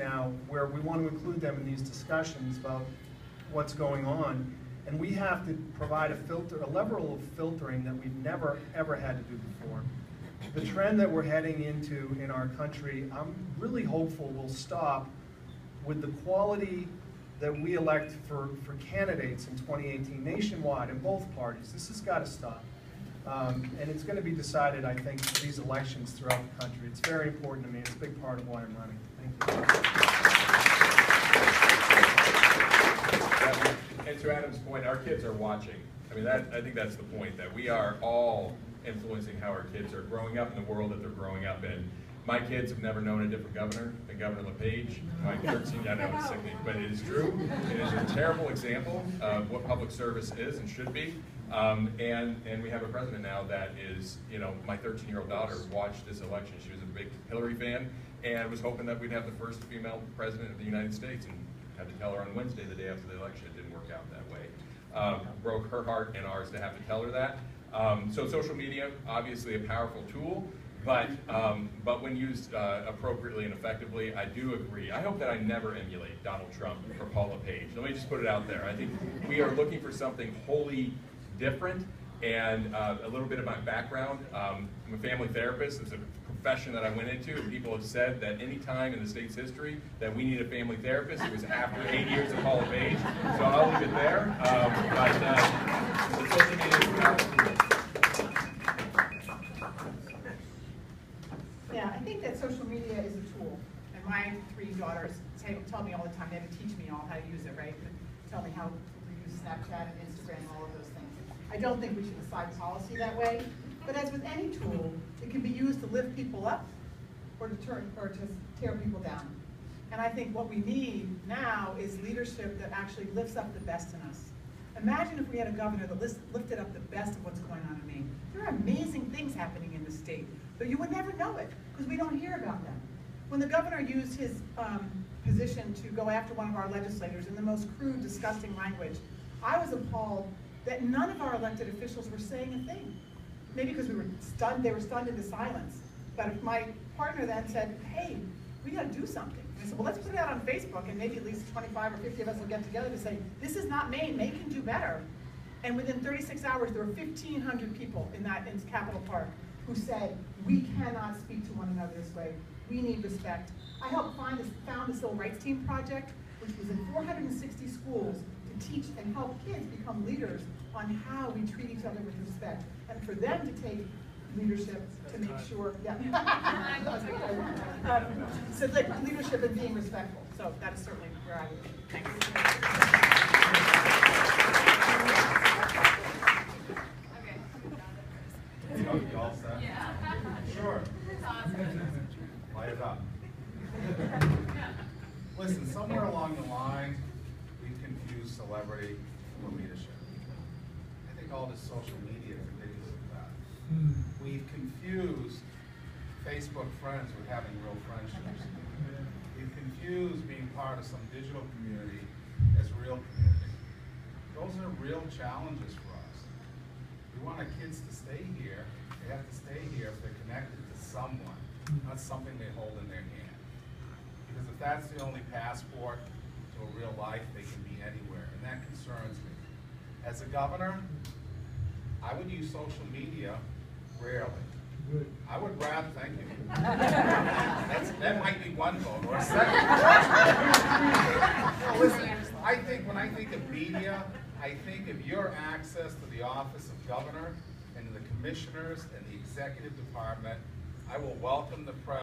now where we want to include them in these discussions about what's going on, and we have to provide a level of filtering that we've never ever had to do before. The trend that we're heading into in our country, I'm really hopeful will stop with the quality that we elect for candidates in 2018 nationwide in both parties. This has got to stop. And it's going to be decided, I think, these elections throughout the country. It's very important to me. It's a big part of why I'm running. Thank you. And to Adam's point, our kids are watching. I mean, I think that's the point, that we are all influencing how our kids are growing up in the world that they're growing up in. My kids have never known a different governor than Governor LePage. My 13, I know it's sickening, but it is true. It is a terrible example of what public service is and should be. And we have a president now that is, you know, my 13-year-old daughter watched this election. She was a big Hillary fan and was hoping that we'd have the first female president of the United States, and had to tell her on Wednesday, the day after the election. It didn't work out that way. Broke her heart and ours to have to tell her that. So social media, obviously a powerful tool, but when used appropriately and effectively, I do agree. I hope that I never emulate Donald Trump or Paula Page. Let me just put it out there. I think we are looking for something wholly different, and a little bit of my background. I'm a family therapist. It's a profession that I went into, and people have said that any time in the state's history that we need a family therapist, it was after 8 years of Paula Page. So I'll leave it there. The social media is powerful. Yeah, I think that social media is a tool, and my 3 daughters tell me all the time. They have to teach me all how to use it, right? Tell me how to use Snapchat and Instagram, all of those things. I don't think we should decide policy that way, but as with any tool, it can be used to lift people up or to tear people down. And I think what we need now is leadership that actually lifts up the best in us. Imagine if we had a governor that lifted up the best of what's going on in Maine. There are amazing things happening in the state, but you would never know it because we don't hear about them. When the governor used his position to go after one of our legislators in the most crude, disgusting language, I was appalled that none of our elected officials were saying a thing. Maybe because we were stunned, they were stunned into silence. But if my partner then said, hey, we gotta do something. I said, well, let's put it out on Facebook, and maybe at least 25 or 50 of us will get together to say, this is not Maine, Maine can do better. And within 36 hours, there were 1,500 people in Capitol Park who said, we cannot speak to one another this way. We need respect. I helped found the Civil Rights Team Project, which was in 460 schools to teach and help kids become leaders on how we treat each other with respect. And for them to take leadership to make sure, so like leadership and being respectful. So that is certainly where I would be. Thanks. You all set? Yeah. Sure. Light it up. Listen, somewhere along the line, we confused celebrity with leadership. I think all this social media is ridiculous with that. We've confused Facebook friends with having real friendships. We've confused being part of some digital community as real community. Those are real challenges for us. We want our kids to stay here. They have to stay here if they're connected to someone, not something they hold in their hand. Because if that's the only passport to a real life, they can be anywhere, and that concerns me. As a governor, I would use social media rarely. I would rather, thank you. That might be one vote or a second. Listen, when I think of media, I think of your access to the office of governor and the commissioners and the executive department. I will welcome the press.